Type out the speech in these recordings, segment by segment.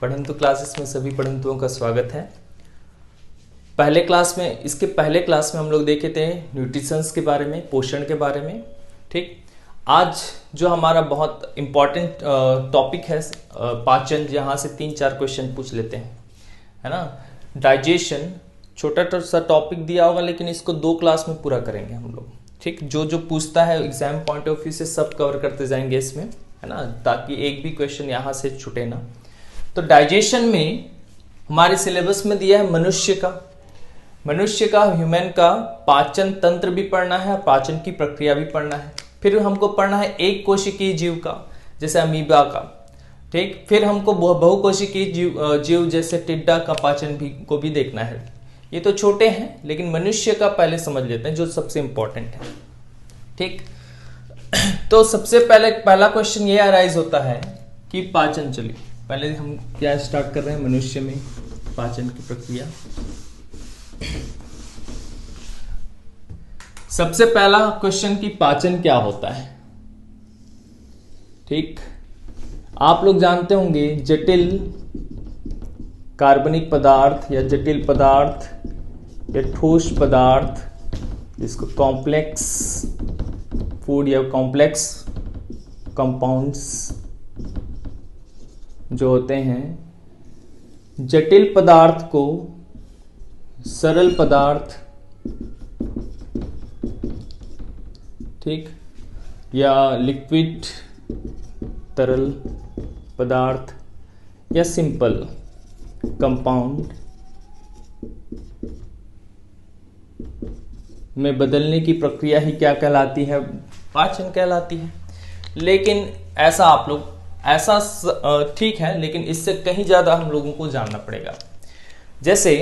पढ़ंतु classes में सभी पढ़ंतुओं का स्वागत है। इसके पहले क्लास में हम लोग देखे थे न्यूट्रिशंस के बारे में, पोषण के बारे में। ठीक, आज जो हमारा बहुत इम्पॉर्टेंट टॉपिक है पाचन, यहाँ से 3-4 क्वेश्चन पूछ लेते हैं, है ना। डाइजेशन छोटा सा टॉपिक दिया होगा, लेकिन इसको 2 क्लास में पूरा करेंगे हम लोग। ठीक, जो पूछता है एग्जाम पॉइंट ऑफ व्यू से सब कवर करते जाएंगे इसमें, है ना, ताकि एक भी क्वेश्चन यहाँ से छूटे ना। तो डाइजेशन में हमारे सिलेबस में दिया है मनुष्य का ह्यूमन का पाचन तंत्र भी पढ़ना है और पाचन की प्रक्रिया भी पढ़ना है। फिर हमको पढ़ना है एक कोशिकीय जीव का, जैसे अमीबा का। ठीक, फिर हमको बहुकोशिकीय जीव जैसे टिड्डा का पाचन को भी देखना है। ये तो छोटे हैं, लेकिन मनुष्य का पहले समझ लेते हैं जो सबसे इंपॉर्टेंट है। ठीक, तो सबसे पहला क्वेश्चन ये अराइज होता है कि पाचन, चलिए पहले हम क्या स्टार्ट कर रहे हैं, मनुष्य में पाचन की प्रक्रिया। सबसे पहला क्वेश्चन कि पाचन क्या होता है। ठीक, आप लोग जानते होंगे जटिल कार्बनिक पदार्थ या जटिल पदार्थ या ठोस पदार्थ, जिसको कॉम्प्लेक्स फूड या कॉम्प्लेक्स कंपाउंड्स जो होते हैं, जटिल पदार्थ को सरल पदार्थ, ठीक, या लिक्विड तरल पदार्थ या सिंपल कंपाउंड में बदलने की प्रक्रिया ही क्या कहलाती है, पाचन कहलाती है। लेकिन ऐसा ठीक है, लेकिन इससे कहीं ज्यादा हम लोगों को जानना पड़ेगा। जैसे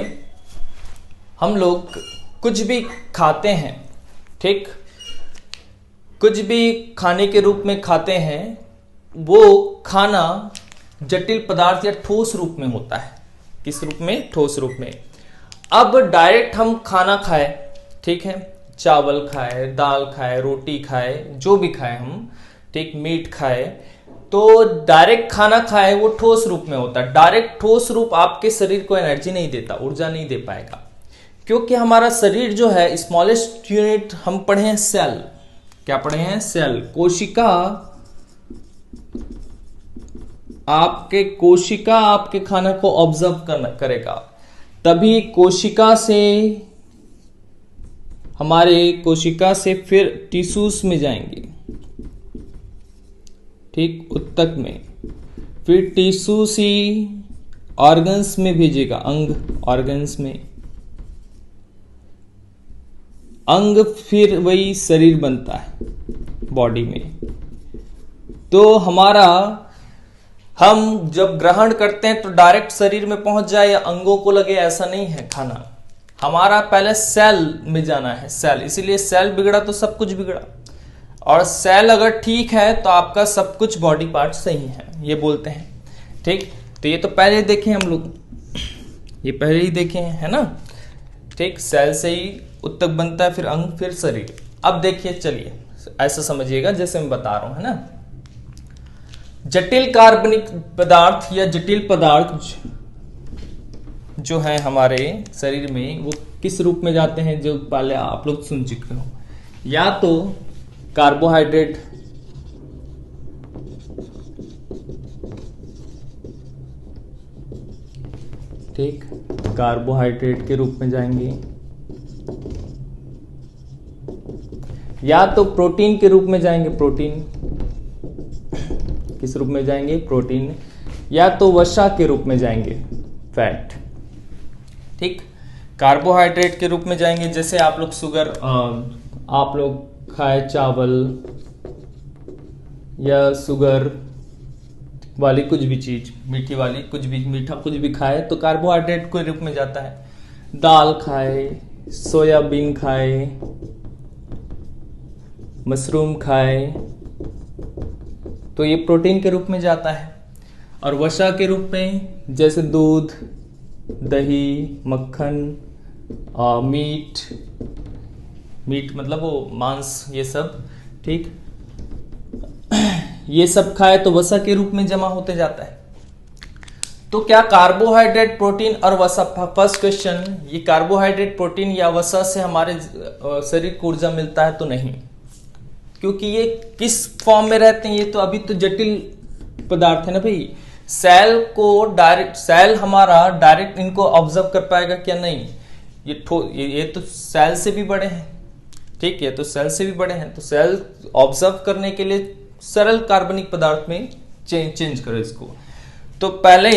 हम लोग कुछ भी खाते हैं, ठीक, कुछ भी खाने के रूप में खाते हैं, वो खाना जटिल पदार्थ या ठोस रूप में होता है। किस रूप में? ठोस रूप में। अब डायरेक्ट हम खाना खाए, ठीक है, चावल खाए, दाल खाए, रोटी खाए, जो भी खाए हम, ठीक, मीट खाए, तो डायरेक्ट खाना खाए वो ठोस रूप में होता है। डायरेक्ट ठोस रूप आपके शरीर को एनर्जी नहीं देता, ऊर्जा नहीं दे पाएगा, क्योंकि हमारा शरीर जो है स्मॉलेस्ट यूनिट हम पढ़े हैं सेल। क्या पढ़े हैं? सेल। कोशिका आपके खाना को ऑब्जर्व करेगा, तभी कोशिका से फिर टिश्यूज में जाएंगे, ठीक, ऊतक में, फिर टिश्यू ही ऑर्गन्स में भेजेगा, ऑर्गन्स में, अंग, फिर वही शरीर बनता है बॉडी में। तो हम जब ग्रहण करते हैं तो डायरेक्ट शरीर में पहुंच जाए या अंगों को लगे, ऐसा नहीं है। खाना हमारा पहले सेल में जाना है, सेल। इसीलिए सेल बिगड़ा तो सब कुछ बिगड़ा, और सेल अगर ठीक है तो आपका सब कुछ बॉडी पार्ट सही है, ये बोलते हैं। ठीक, तो ये तो पहले देखे हम लोग, ये पहले ही देखे हैं, है ना। ठीक, सेल से ही ऊतक बनता है, फिर अंग, फिर शरीर। अब देखिए, चलिए ऐसा समझिएगा जैसे मैं बता रहा हूं, है ना। जटिल कार्बनिक पदार्थ या जटिल पदार्थ जो है हमारे शरीर में, वो किस रूप में जाते हैं, जो पहले आप लोग सुन चुके हो। या तो कार्बोहाइड्रेट, ठीक, कार्बोहाइड्रेट के रूप में जाएंगे, या तो प्रोटीन के रूप में जाएंगे, प्रोटीन किस रूप में जाएंगे? प्रोटीन, या तो वसा के रूप में जाएंगे, फैट। ठीक, कार्बोहाइड्रेट के रूप में जाएंगे, जैसे आप लोग आप लोग खाए चावल या शुगर वाली कुछ भी चीज, मीठी वाली मीठा कुछ भी खाए तो कार्बोहाइड्रेट के रूप में जाता है। दाल खाए, सोयाबीन खाए, मशरूम खाए, तो ये प्रोटीन के रूप में जाता है। और वसा के रूप में जैसे दूध, दही, मक्खन, मीट मतलब वो मांस, ये सब, ठीक, ये सब खाए तो वसा के रूप में जमा होते जाता है। तो क्या कार्बोहाइड्रेट, प्रोटीन और वसा, फर्स्ट क्वेश्चन, ये कार्बोहाइड्रेट, प्रोटीन या वसा से हमारे शरीर को ऊर्जा मिलता है? तो नहीं, क्योंकि ये किस फॉर्म में रहते हैं, ये तो अभी तो जटिल पदार्थ है ना भाई। सेल को डायरेक्ट, सेल हमारा डायरेक्ट इनको ऑब्जर्व कर पाएगा क्या? नहीं, ये तो सेल से भी बड़े हैं, ठीक है, तो सेल से भी बड़े हैं, तो सेल ऑब्जर्व करने के लिए सरल कार्बनिक पदार्थ में चेंज करो इसको। तो पहले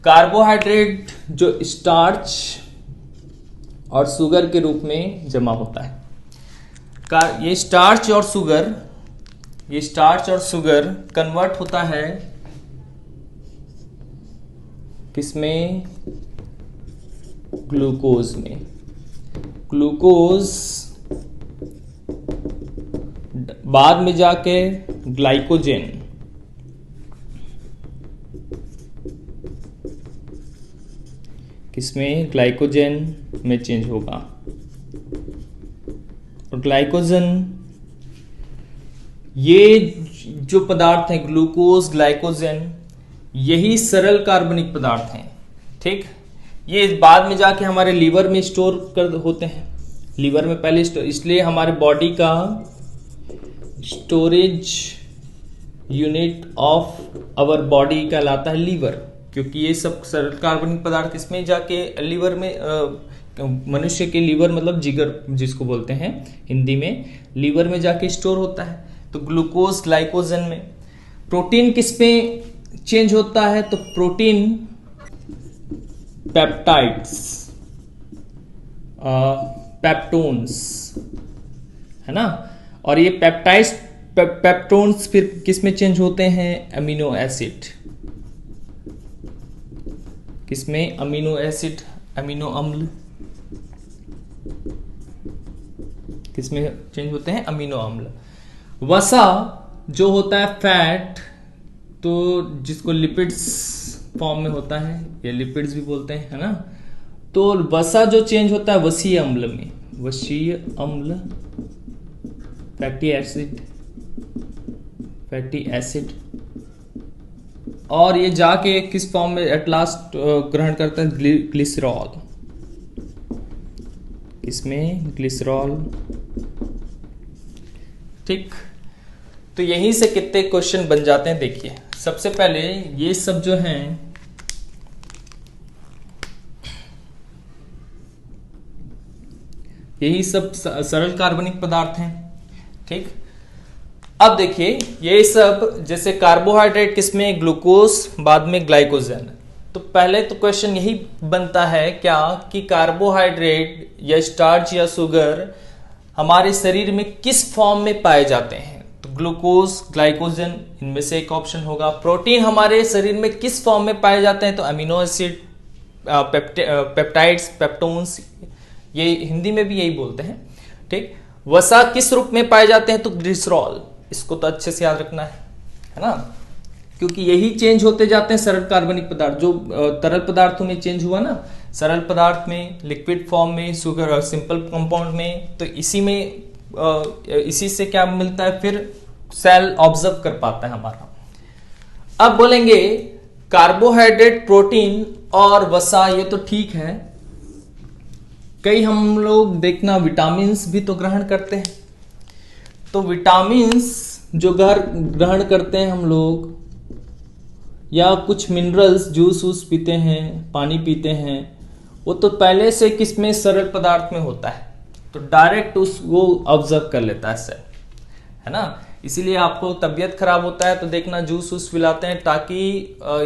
कार्बोहाइड्रेट जो स्टार्च और शुगर के रूप में जमा होता है, ये स्टार्च और शुगर कन्वर्ट होता है किसमें? ग्लूकोज में। ग्लूकोज बाद में जाके ग्लाइकोजन, किसमें? ग्लाइकोजन में चेंज होगा। और ग्लाइकोजन, ये जो पदार्थ है ग्लूकोज, ग्लाइकोजन, यही सरल कार्बनिक पदार्थ हैं, ठीक। ये बाद में जाके हमारे लीवर में स्टोर कर होते हैं, लीवर में पहले स्टोर, इसलिए हमारे बॉडी का storage unit of our body कहलाता है लीवर, क्योंकि ये सब सरल कार्बनिक पदार्थ इसमें जाके लीवर में, मनुष्य के लीवर मतलब जिगर जिसको बोलते हैं हिंदी में, लीवर में जाके स्टोर होता है। तो ग्लूकोज, ग्लाइकोजन में। प्रोटीन किस पे चेंज होता है? तो प्रोटीन पेप्टाइड्स, पेप्टोन्स, है ना। और ये पेप्टाइड्स, पेप्टोन्स फिर किस में चेंज होते हैं? Amino acid. किसमें? अमीनो एसिड, अमीनो अम्ल किसमें चेंज होते हैं? अमीनो अम्ल। वसा जो होता है फैट, तो जिसको लिपिड्स फॉर्म में होता है, या लिपिड्स भी बोलते हैं, है ना। तो वसा जो चेंज होता है वसीय अम्ल में, वसीय अम्ल, फैटी एसिड, फैटी एसिड। और ये जाके किस फॉर्म में एट लास्ट ग्रहण करता है? ग्लिसरॉल। किसमें? ग्लिसरॉल, ठीक। तो यहीं से कितने क्वेश्चन बन जाते हैं, देखिए। सबसे पहले ये सब जो हैं, यही सब सरल कार्बनिक पदार्थ हैं, ठीक। अब देखिए ये सब, जैसे कार्बोहाइड्रेट किसमें? ग्लूकोज, बाद में ग्लाइकोजन। तो पहले तो क्वेश्चन यही बनता है क्या कि कार्बोहाइड्रेट या स्टार्च या शुगर हमारे शरीर में किस फॉर्म में पाए जाते हैं? तो ग्लूकोज, ग्लाइकोजन, इनमें से एक ऑप्शन होगा। प्रोटीन हमारे शरीर में किस फॉर्म में पाए जाते हैं? तो अमीनो एसिड, पेप्टाइड्स, पेप्टोन्स, ये हिंदी में भी यही बोलते हैं, ठीक। वसा किस रूप में पाए जाते हैं? तो ग्लिसरॉल। इसको तो अच्छे से याद रखना है ना, क्योंकि यही चेंज होते जाते हैं सरल कार्बनिक पदार्थ। जो तरल पदार्थों में चेंज हुआ ना, सरल पदार्थ में, लिक्विड फॉर्म में, शुगर और सिंपल कंपाउंड में, तो इसी में इसी से क्या मिलता है? फिर सेल ऑब्जर्व कर पाता है हमारा। अब बोलेंगे कार्बोहाइड्रेट, प्रोटीन और वसा, ये तो ठीक है। कई हम लोग देखना विटामिन्स भी तो ग्रहण करते हैं। तो विटामिन्स जो ग्रहण करते हैं हम लोग, या कुछ मिनरल्स, जूस वूस पीते हैं, पानी पीते हैं, वो तो पहले से किसमें? सरल पदार्थ में होता है, तो डायरेक्ट वो ऑब्जर्व कर लेता है सेल, है ना। इसीलिए आपको तबीयत खराब होता है तो देखना जूस वूस पिलाते हैं, ताकि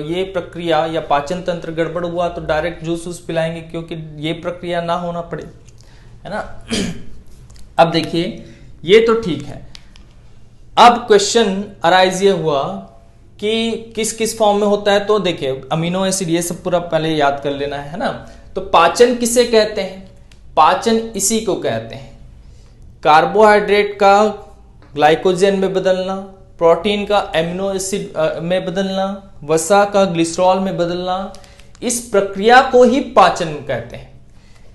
ये प्रक्रिया या पाचन तंत्र गड़बड़ हुआ तो डायरेक्ट जूस वूस पिलाएंगे, क्योंकि ये प्रक्रिया ना होना पड़े, है ना। अब देखिए ये तो ठीक है। अब क्वेश्चन अराइज ये हुआ कि किस किस फॉर्म में होता है। तो देखिए अमीनो एसिड, ये सब पूरा पहले याद कर लेना है ना। तो पाचन किसे कहते हैं? पाचन इसी को कहते हैं, कार्बोहाइड्रेट का ग्लाइकोजन में बदलना, प्रोटीन का एमिनो एसिड में बदलना, वसा का ग्लिसरॉल में बदलना, इस प्रक्रिया को ही पाचन कहते हैं।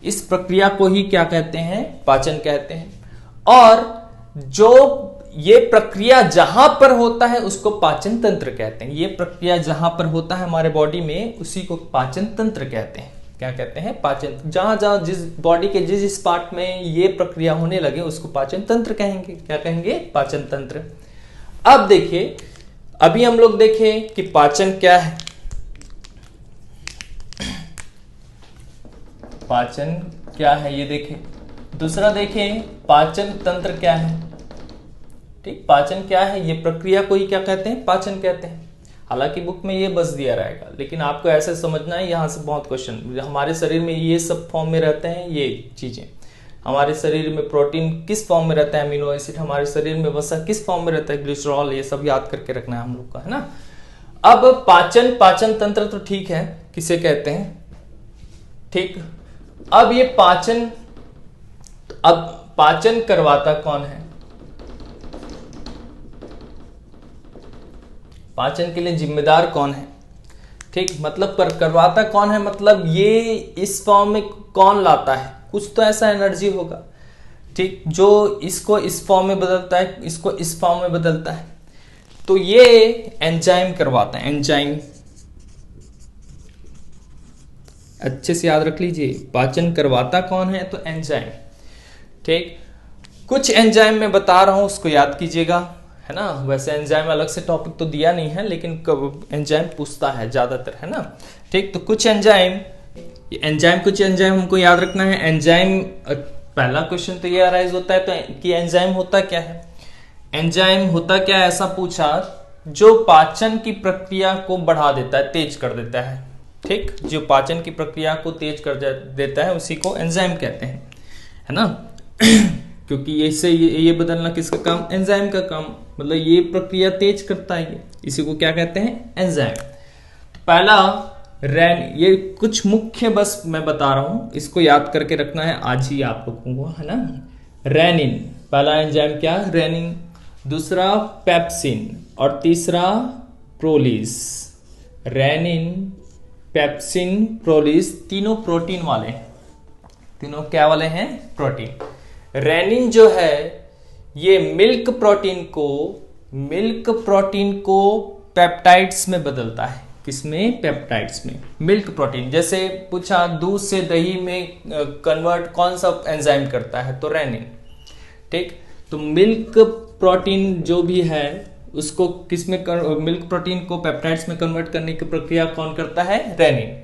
इस प्रक्रिया को ही क्या कहते हैं? पाचन कहते हैं। और जो ये प्रक्रिया जहां पर होता है उसको पाचन तंत्र कहते हैं। ये प्रक्रिया जहां पर होता है हमारे बॉडी में उसी को पाचन तंत्र कहते हैं। क्या कहते हैं? पाचन। जहां जहां जिस बॉडी के जिस पार्ट में ये प्रक्रिया होने लगे उसको पाचन तंत्र कहेंगे। क्या कहेंगे? पाचन तंत्र। अब देखिए, अभी हम लोग देखें कि पाचन क्या है। पाचन क्या है ये देखें। दूसरा देखें पाचन तंत्र क्या है। ठीक, पाचन क्या है, ये प्रक्रिया को ही क्या कहते हैं? पाचन कहते हैं। हालांकि बुक में ये बस दिया रहेगा, लेकिन आपको ऐसे समझना है। यहां से बहुत क्वेश्चन, हमारे शरीर में ये सब फॉर्म में रहते हैं। ये चीजें हमारे शरीर में, प्रोटीन किस फॉर्म में रहता है, अमीनो एसिड हमारे शरीर में वसा किस फॉर्म में रहता है, ग्लिसरॉल, ये सब याद करके रखना है हम लोग का, है ना। अब पाचन तंत्र तो ठीक है, किसे कहते हैं? ठीक, अब ये पाचन, अब पाचन करवाता कौन है? पाचन के लिए जिम्मेदार कौन है? ठीक, मतलब करवाता कौन है, मतलब ये इस फॉर्म में कौन लाता है? कुछ तो ऐसा एनर्जी होगा, ठीक, जो इसको इस फॉर्म में बदलता है, इसको इस फॉर्म में बदलता है। तो ये एंजाइम करवाता है। एंजाइम अच्छे से याद रख लीजिए, पाचन करवाता कौन है? तो एंजाइम। ठीक, कुछ एंजाइम मैं बता रहा हूं, उसको याद कीजिएगा, है ना। वैसे एंजाइम अलग से टॉपिक तो दिया नहीं है, लेकिन एंजाइम पूछता है ज्यादातर, है ना। ठीक, तो कुछ एंजाइम कुछ एंजाइम हमको याद रखना है। एंजाइम, पहला क्वेश्चन तो ये अराइज होता है तो कि एंजाइम होता क्या है। एंजाइम होता क्या है, ऐसा पूछा, जो पाचन की प्रक्रिया को बढ़ा देता है, तेज कर देता है। ठीक, जो पाचन की प्रक्रिया को तेज कर देता है उसी को एंजाइम कहते हैं, है ना। क्योंकि इससे ये बदलना किसका काम? एंजाइम का काम, मतलब ये प्रक्रिया तेज करता है, इसी को क्या कहते हैं? एंजाइम। तो पहला ये कुछ मुख्य बस मैं बता रहा हूं, इसको याद करके रखना है आज ही आप लोगों को, है ना। रेनिन, पहला एंजाइम क्या? रेनिन। दूसरा पेप्सिन, और तीसरा प्रोलीज। रेनिन, पेप्सिन, प्रोलीज, तीनों प्रोटीन वाले हैं। तीनों क्या वाले हैं? प्रोटीन। रेनिन जो है ये मिल्क प्रोटीन को पेप्टाइड्स में बदलता है। किसमें? पेप्टाइड्स में। मिल्क प्रोटीन, जैसे पूछा दूध से दही में कन्वर्ट कौन सा एंजाइम करता है? तो रेनिन। ठीक, तो मिल्क प्रोटीन जो भी है उसको किसमें मिल्क प्रोटीन को पेप्टाइड्स में कन्वर्ट करने की प्रक्रिया कौन करता है? रेनिन।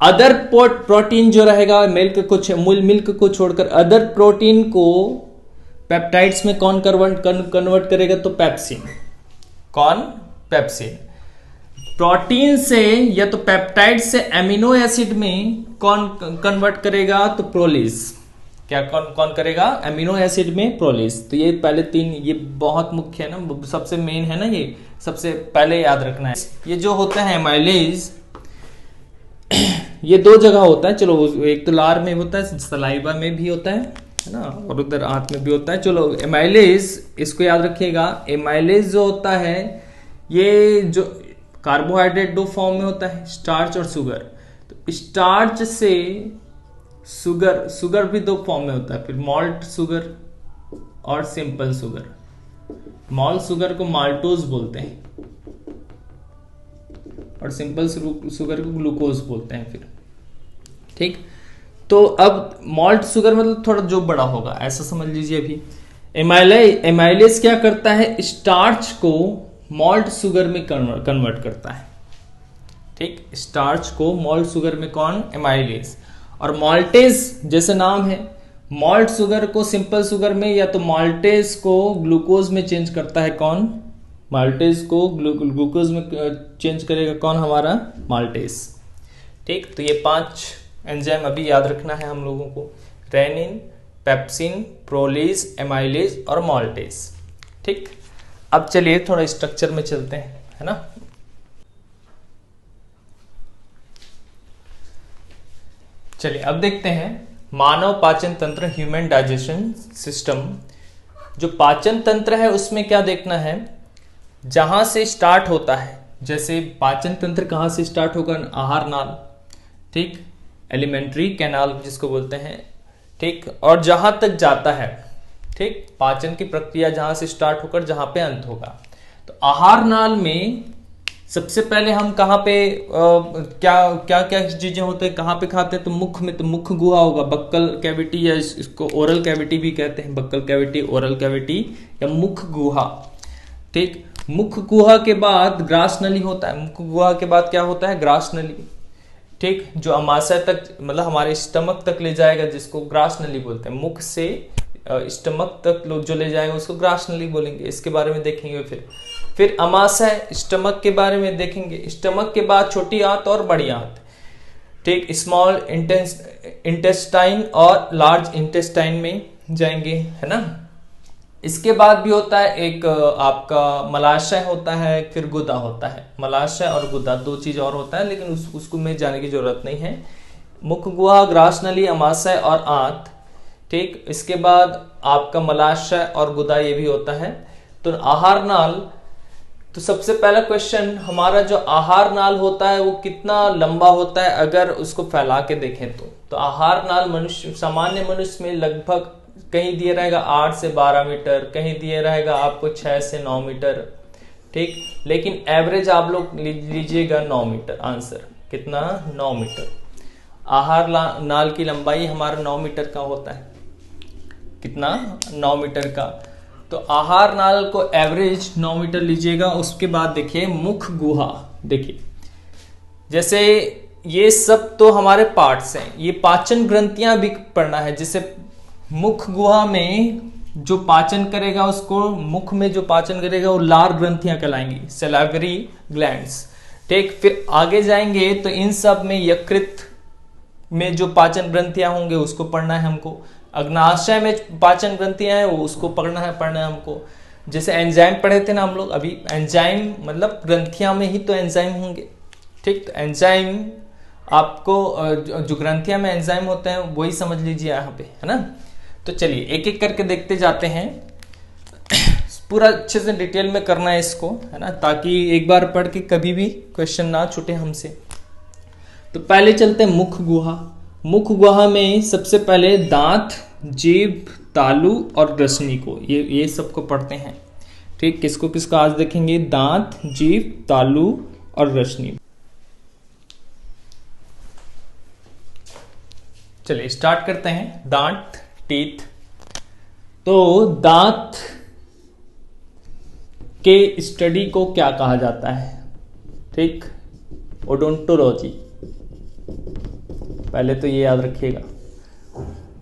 अदर प्रोटीन जो रहेगा, मिल्क को छोड़कर अदर प्रोटीन को पेप्टाइड्स में कौन कन्वर्ट करेगा? तो पेप्सिन। कौन? पेप्सिन। प्रोटीन से या तो पेप्टाइड से एमिनो एसिड में कौन कन्वर्ट करेगा? तो प्रोलीज। क्या कौन करेगा? एमिनो एसिड में प्रोलीज। तो ये पहले तीन, ये बहुत मुख्य है ना, सबसे मेन है ना, ये सबसे पहले याद रखना है। ये जो होता है एमाइलेज, ये दो जगह होता है। चलो, एक तो लार में होता है, सलाइवा में भी होता है ना, और उधर आंत में भी होता है। चलो, एमाइलेज इसको याद रखिएगा। एमाइलेज जो होता है ये जो कार्बोहाइड्रेट दो फॉर्म में होता है, स्टार्च और शुगर। तो स्टार्च से शुगर भी दो फॉर्म में होता है, फिर मॉल्ट शुगर और सिंपल शुगर। मॉल्ट शुगर को माल्टोज बोलते हैं और सिंपल शुगर को ग्लूकोज बोलते हैं फिर। ठीक, तो अब मॉल्ट शुगर मतलब थोड़ा जो बड़ा होगा, ऐसा समझ लीजिए। अभी एमाइलेज क्या करता है? स्टार्च को मॉल्ट शुगर में कन्वर्ट करता है। ठीक, स्टार्च को मॉल्ट शुगर में कौन? एमाइलेज। और मॉल्टेज जैसे नाम है, मॉल्ट शुगर को सिंपल शुगर में या तो मॉल्टेज को ग्लूकोज में चेंज करता है। कौन? माल्टेज को ग्लूकोज में चेंज करेगा कौन? हमारा माल्टेज। ठीक, तो ये 5 एंजाइम अभी याद रखना है हम लोगों को। रेनिन, पेप्सिन, प्रोलीज, एमाइलेज और माल्टेज। ठीक, अब चलिए थोड़ा स्ट्रक्चर में चलते हैं, है ना। चलिए अब देखते हैं मानव पाचन तंत्र, ह्यूमन डाइजेशन सिस्टम। जो पाचन तंत्र है उसमें क्या देखना है? जहां से स्टार्ट होता है, जैसे पाचन तंत्र कहां से स्टार्ट होगा? आहार नाल। ठीक, एलिमेंट्री कैनाल जिसको बोलते हैं। ठीक, और जहां तक जाता है ठीक, पाचन की प्रक्रिया जहां से स्टार्ट होकर जहां पे अंत होगा। तो आहार नाल में सबसे पहले हम कहाँ पे क्या क्या क्या चीजें होते हैं, कहाँ पे खाते हैं, तो मुख में, तो मुख गुहा होगा, बक्कल कैविटी, या इसको ओरल कैविटी भी कहते हैं, बक्कल कैविटी, ओरल कैविटी या मुख गुहा। ठीक, मुख गुहा के बाद ग्रास नली होता है। मुख गुहा के बाद क्या होता है, ग्रास नली। ठीक, जो अमाशय तक, मतलब हमारे स्टमक तक ले जाएगा, जिसको ग्रास नली बोलते हैं। मुख से स्टमक तक जो ले जाएगा उसको ग्रास नली बोलेंगे। इसके बारे में देखेंगे। फिर अमाशय, स्टमक के बारे में देखेंगे। स्टमक के बाद छोटी आंत और बड़ी आंत। ठीक, स्मॉल इंटेस्टाइन और लार्ज इंटेस्टाइन में जाएंगे, है ना। इसके बाद भी होता है एक आपका मलाशय होता है, फिर गुदा होता है। मलाशय और गुदा दो चीज और होता है, लेकिन उसको में जाने की जरूरत नहीं है। मुख गुहा, ग्रास नली, अमाशय और आंत। ठीक, इसके बाद आपका मलाशय और गुदा ये भी होता है। तो आहार नाल, तो सबसे पहला क्वेश्चन हमारा, जो आहार नाल होता है वो कितना लंबा होता है अगर उसको फैला के देखें तो आहार नाल मनुष्य, सामान्य मनुष्य में लगभग कहीं दिए रहेगा 8 से 12 मीटर, कहीं दिए रहेगा आपको 6 से 9 मीटर। ठीक, लेकिन एवरेज आप लोग लीजिएगा 9 मीटर। आंसर कितना, 9 मीटर। आहार नाल की लंबाई हमारा 9 मीटर का होता है। कितना, 9 मीटर का। तो आहार नाल को एवरेज 9 मीटर लीजिएगा। उसके बाद देखिए मुख गुहा। देखिए जैसे ये सब तो हमारे पार्ट्स हैं, ये पाचन ग्रंथियां भी पढ़ना है। जैसे मुख गुहा में जो पाचन करेगा, उसको मुख में जो पाचन करेगा वो लार ग्रंथियां कहलाएंगी, सैलिवरी ग्लैंड्स। ठीक, फिर आगे जाएंगे तो इन सब में यकृत में जो पाचन ग्रंथियां होंगे उसको पढ़ना है हमको। अग्नाशय में पाचन ग्रंथियां हैं, वो उसको पढ़ना है हमको। जैसे एंजाइम पढ़े थे ना हम लोग अभी, एंजाइम मतलब ग्रंथियां में ही तो एंजाइम होंगे। ठीक, तो एंजाइम आपको जो ग्रंथियां में एंजाइम होते हैं वही समझ लीजिए यहाँ पे, है ना। तो चलिए एक एक करके देखते जाते हैं। पूरा अच्छे से डिटेल में करना है इसको, है ना, ताकि एक बार पढ़ के कभी भी क्वेश्चन ना छूटे हमसे। तो पहले चलते हैं मुख गुहा। मुख गुहा में सबसे पहले दांत, जीभ, तालू और ग्रसनी को, ये सबको पढ़ते हैं। ठीक, किसको किसको आज देखेंगे, दांत, जीभ, तालू और ग्रसनी। चलिए स्टार्ट करते हैं। दांत, टीथ। तो दांत के स्टडी को क्या कहा जाता है, ठीक, ओडोंटोलॉजी। पहले तो ये याद रखिएगा।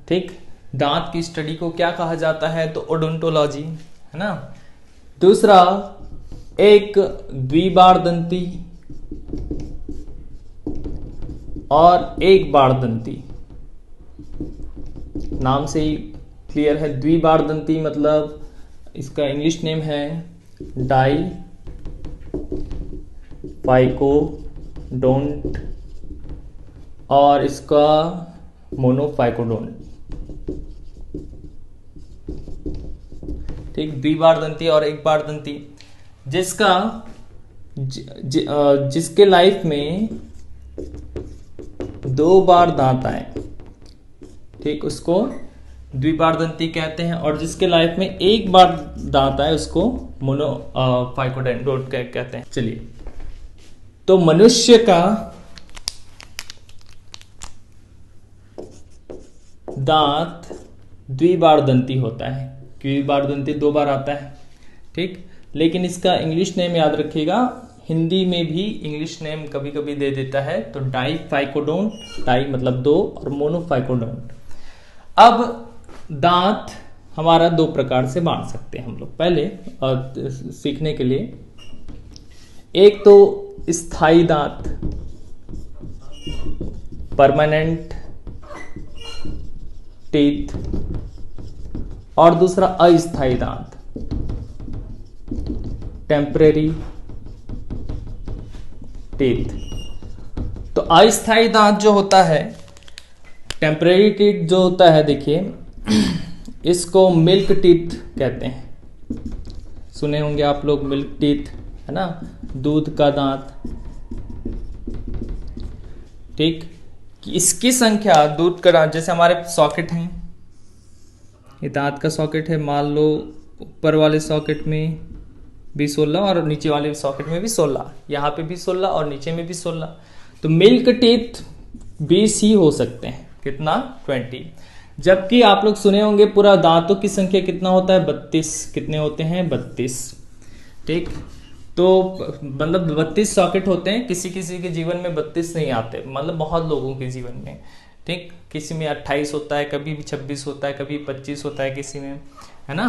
ठीक, दांत की स्टडी को क्या कहा जाता है, तो ओडोंटोलॉजी, है ना। दूसरा, एक द्विबारदंती और एक बारदंती। नाम से ही क्लियर है, द्विबारदंती मतलब इसका इंग्लिश नेम है डाई फाइकोडोंट और इसका मोनोफाइकोडोंट। ठीक, द्विबारदंती और एक बारदंती, जिसका जिसके लाइफ में 2 बार दांत आए, ठीक, उसको द्विबारदंती कहते हैं। और जिसके लाइफ में 1 बार दांत आए उसको मोनोफाइकोडोंट कहते हैं। चलिए, तो मनुष्य का दांत द्विबारदंती होता है, द्विबारदंती 2 बार आता है। ठीक, लेकिन इसका इंग्लिश नेम याद रखिएगा, हिंदी में भी इंग्लिश नेम कभी कभी दे देता है, तो डाईफाइकोडोंट, डाई मतलब 2 और मोनोफाइकोडोंट। अब दांत हमारा 2 प्रकार से बांट सकते हैं हम लोग पहले सीखने के लिए। एक तो स्थायी दांत, परमानेंट टीथ, और दूसरा अस्थायी दांत, टेम्परेरी टीथ। तो अस्थायी दांत जो होता है, टेम्परेरी टीथ जो होता है, देखिए इसको मिल्क टीथ कहते हैं। सुने होंगे आप लोग मिल्क टीथ, है ना, दूध का दांत। ठीक, कि इसकी संख्या, दूध का दांत, जैसे हमारे सॉकेट हैं, ये दांत का सॉकेट है, मान लो ऊपर वाले सॉकेट में भी 16 और नीचे वाले सॉकेट में भी 16, यहाँ पे भी 16 और नीचे में भी 16, तो मिल्क टीथ 20 ही हो सकते हैं। कितना? 20। जबकि आप लोग सुने होंगे पूरा दांतों की संख्या कितना होता है? 32। कितने होते हैं? 32। ठीक, तो मतलब 32 सॉकेट होते हैं। किसी किसी के जीवन में 32 नहीं आते, मतलब बहुत लोगों के जीवन में। ठीक, किसी में 28 होता है, कभी भी 26 होता है, कभी 25 होता है किसी में, है ना,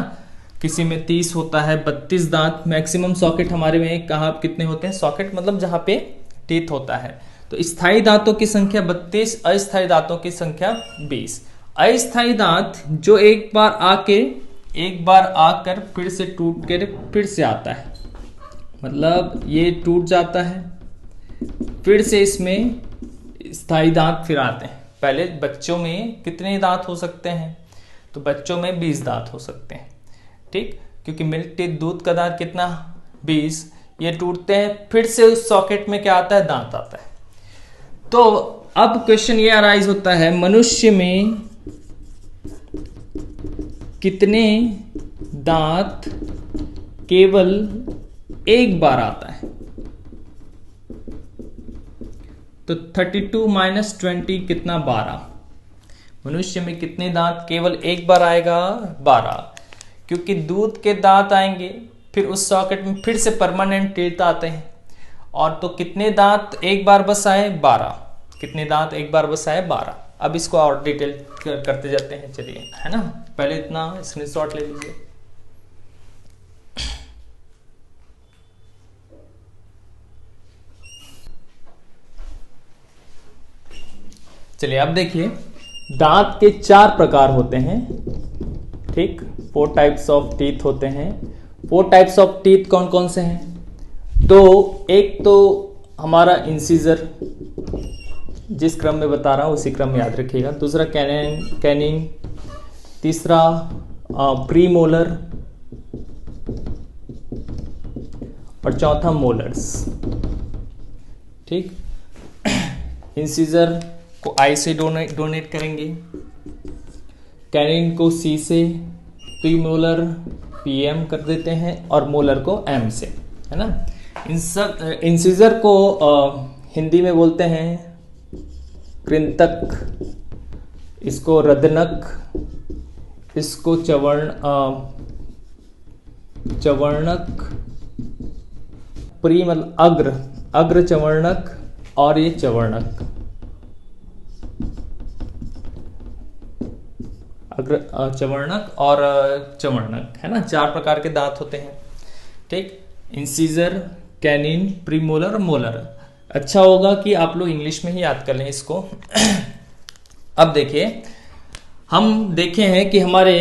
किसी में 30 होता है। 32 दांत मैक्सिमम सॉकेट हमारे में कहाँ कितने होते हैं? सॉकेट मतलब जहाँ पे टीथ होता है। तो स्थायी दांतों की संख्या 32, अस्थायी दांतों की संख्या 20। अस्थायी दांत जो एक बार आकर फिर से टूट कर फिर से आता है, मतलब ये टूट जाता है, फिर से इसमें स्थायी दांत फिर आते हैं। पहले बच्चों में कितने दांत हो सकते हैं? तो बच्चों में 20 दांत हो सकते हैं। ठीक, क्योंकि मिल्क टीथ दूध का दांत कितना? 20। ये टूटते हैं, फिर से उस सॉकेट में क्या आता है? दांत आता है। तो अब क्वेश्चन ये अराइज होता है, मनुष्य में कितने दांत केवल एक बार आता है? तो 32 माइनस 20 कितना? 12। मनुष्य में कितने दांत केवल एक बार आएगा? 12, क्योंकि दूध के दांत आएंगे, फिर उस सॉकेट में फिर से परमानेंट टीथ आते हैं। और तो कितने दांत एक बार बस आए? 12। कितने दांत एक बार बस आए? 12। अब इसको और डिटेल करते जाते हैं, चलिए, है ना। पहले इतना स्क्रीनशॉट ले लीजिए। चलिए अब देखिए, दांत के 4 प्रकार होते हैं। ठीक, 4 टाइप्स ऑफ टीथ होते हैं। 4 टाइप्स ऑफ टीथ कौन कौन से हैं? तो एक तो हमारा इंसीजर, जिस क्रम में बता रहा हूं उसी क्रम में याद रखिएगा। दूसरा कैनिंग, तीसरा प्री मोलर, और चौथा मोलर्स। ठीक, इंसीजर को आई से डोनेट करेंगे, कैनिन को सी से, प्री मोलर पीएम कर देते हैं, और मोलर को एम से, है ना। इंसीजर को हिंदी में बोलते हैं कृंतक, इसको रदनक, इसको चवर्णक, प्री मतलब अग्र चवर्णक, और ये चवर्णक, चवर्णक और चवर्णक, है ना। 4 प्रकार के दांत होते हैं। ठीक, इंसीजर, कैनिन, प्रीमोलर और मोलर। अच्छा होगा कि आप लोग इंग्लिश में ही याद कर लें इसको। अब देखिए, हम देखे हैं कि हमारे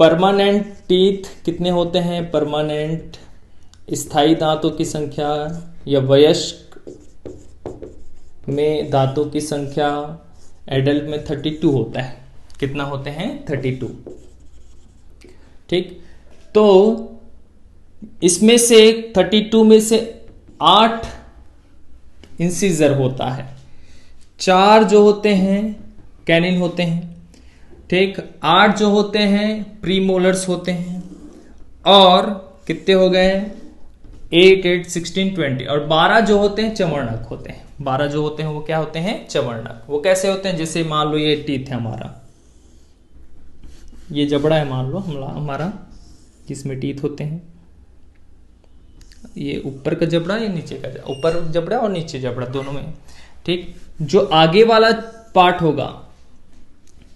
परमानेंट टीथ कितने होते हैं? परमानेंट स्थायी दांतों की संख्या या वयस्क में दांतों की संख्या एडल्ट में 32 होता है। कितना होते हैं? 32। ठीक, तो इसमें से 32 में से 8 इंसीजर होता है, 4 जो होते हैं कैनिन होते हैं। ठीक, 8 जो होते हैं प्रीमोलर्स होते हैं, और कितने हो गए? 8, 8, 16, 20, और 12 जो होते हैं चवर्णक होते हैं। 12 जो होते हैं वो क्या होते हैं? चवर्णक। वो कैसे होते हैं? जैसे मान लो ये टीथ है हमारा, ये जबड़ा है मान लो हमारा, जिसमें टीथ होते हैं। ये ऊपर का जबड़ा या नीचे का जबड़ा? ऊपर जबड़ा और नीचे जबड़ा दोनों में। ठीक, जो आगे वाला पार्ट होगा,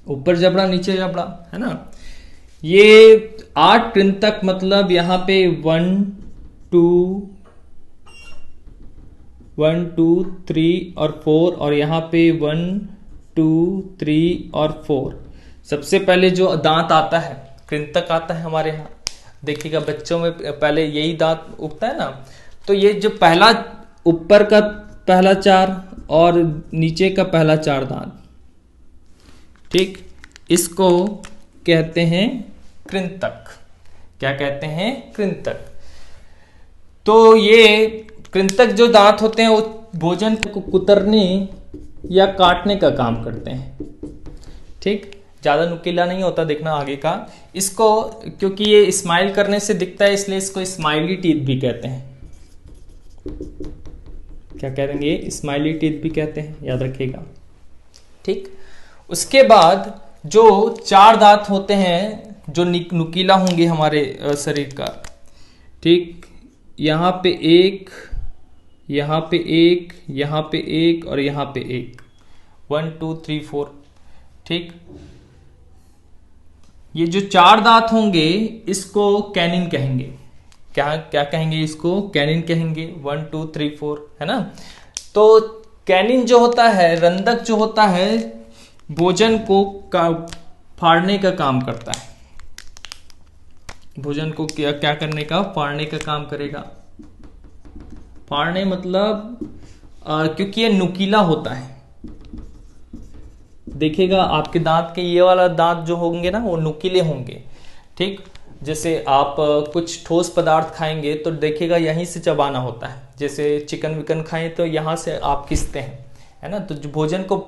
ऊपर जबड़ा नीचे जबड़ा, है ना। ये 8 कृंतक, मतलब यहाँ पे 1, 2, 3 और 4, और यहाँ पे 1, 2, 3 और 4। सबसे पहले जो दांत आता है, कृंतक आता है हमारे यहाँ। देखिएगा बच्चों में पहले यही दांत उगता है ना। तो ये जो पहला ऊपर का पहला 4 और नीचे का पहला 4 दांत, ठीक, इसको कहते हैं कृंतक। क्या कहते हैं? कृंतक। तो ये कृंतक जो दांत होते हैं वो भोजन को कुतरने या काटने का काम करते हैं। ठीक, ज़्यादा नुकीला नहीं होता, देखना आगे का। इसको क्योंकि ये स्माइल करने से दिखता है इसलिए इसको स्माइली टीथ भी कहते हैं। क्या कहेंगे? स्माइली टीथ भी कहते हैं, याद रखिएगा। ठीक, उसके बाद जो 4 दांत होते हैं जो नुकीला होंगे हमारे शरीर का, ठीक, यहाँ पे एक, यहाँ पे एक, यहाँ पे एक और यहाँ पे एक, 1 2 3 4, ठीक। ये जो 4 दांत होंगे इसको कैनिन कहेंगे। क्या क्या कहेंगे? इसको कैनिन कहेंगे। 1 2 3 4, है ना। तो कैनिन जो होता है, रंधक जो होता है, भोजन को फाड़ने का काम करता है। भोजन को क्या करने का? फाड़ने का काम करेगा। फाड़ने मतलब क्योंकि ये नुकीला होता है, देखिएगा आपके दांत के ये वाला दांत जो होंगे ना वो नुकीले होंगे, ठीक। जैसे आप कुछ ठोस पदार्थ खाएंगे तो देखिएगा यहीं से चबाना होता है। जैसे चिकन विकन खाएं तो यहाँ से आप खींचते हैं, है ना। तो जो भोजन को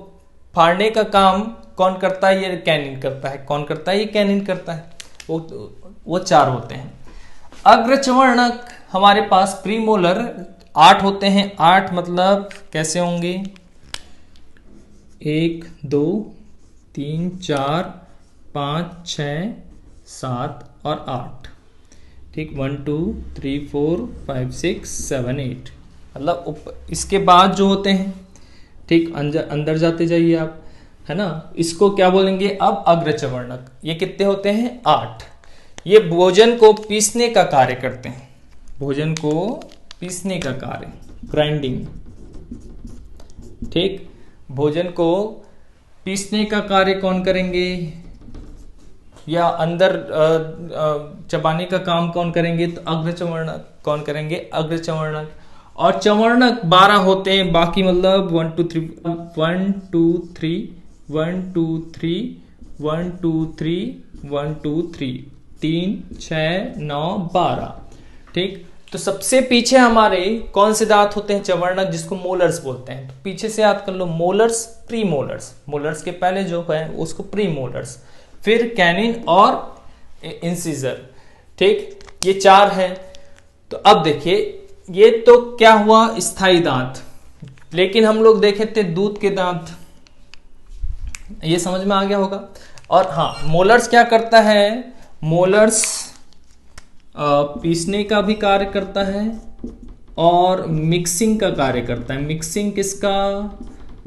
फाड़ने का काम कौन करता है? ये कैनिन करता है। कौन करता है? ये कैनिन करता है। वो 4 होते हैं। अग्रचवर्णक हमारे पास प्रीमोलर 8 होते हैं। 8 मतलब कैसे होंगे? 1 2 3 4 5 6 7 और 8, ठीक। 1 2 3 4 5 6 7 8, मतलब इसके बाद जो होते हैं, ठीक, अंदर जाते जाइए आप, है ना। इसको क्या बोलेंगे अब? अग्रचवर्णक। ये कितने होते हैं? 8। ये भोजन को पीसने का कार्य करते हैं। भोजन को पीसने का कार्य, ग्राइंडिंग, ठीक। भोजन को पीसने का कार्य कौन करेंगे? या अंदर चबाने का काम कौन करेंगे? तो अग्रचवर्णक। कौन करेंगे? अग्रचवर्णक। और चवर्णक 12 होते हैं, बाकी मतलब 1 2 3 1 2 3 1 2 3 1 2 3 1 2 3 3 6 9 12, ठीक। तो सबसे पीछे हमारे कौन से दांत होते हैं? चवर्णक, जिसको मोलर्स बोलते हैं। तो पीछे से याद कर लो, मोलर्स, प्रीमोलर्स। मोलर्स के पहले जो है उसको प्रीमोलर्स, फिर कैनिन और इंसिजर, ठीक। ये 4 है। तो अब देखिए, ये तो क्या हुआ? स्थायी दांत। लेकिन हम लोग देखे थे दूध के दांत, ये समझ में आ गया होगा। और हाँ, मोलर्स क्या करता है? मोलर्स पीसने का भी कार्य करता है और मिक्सिंग का कार्य करता है। मिक्सिंग किसका?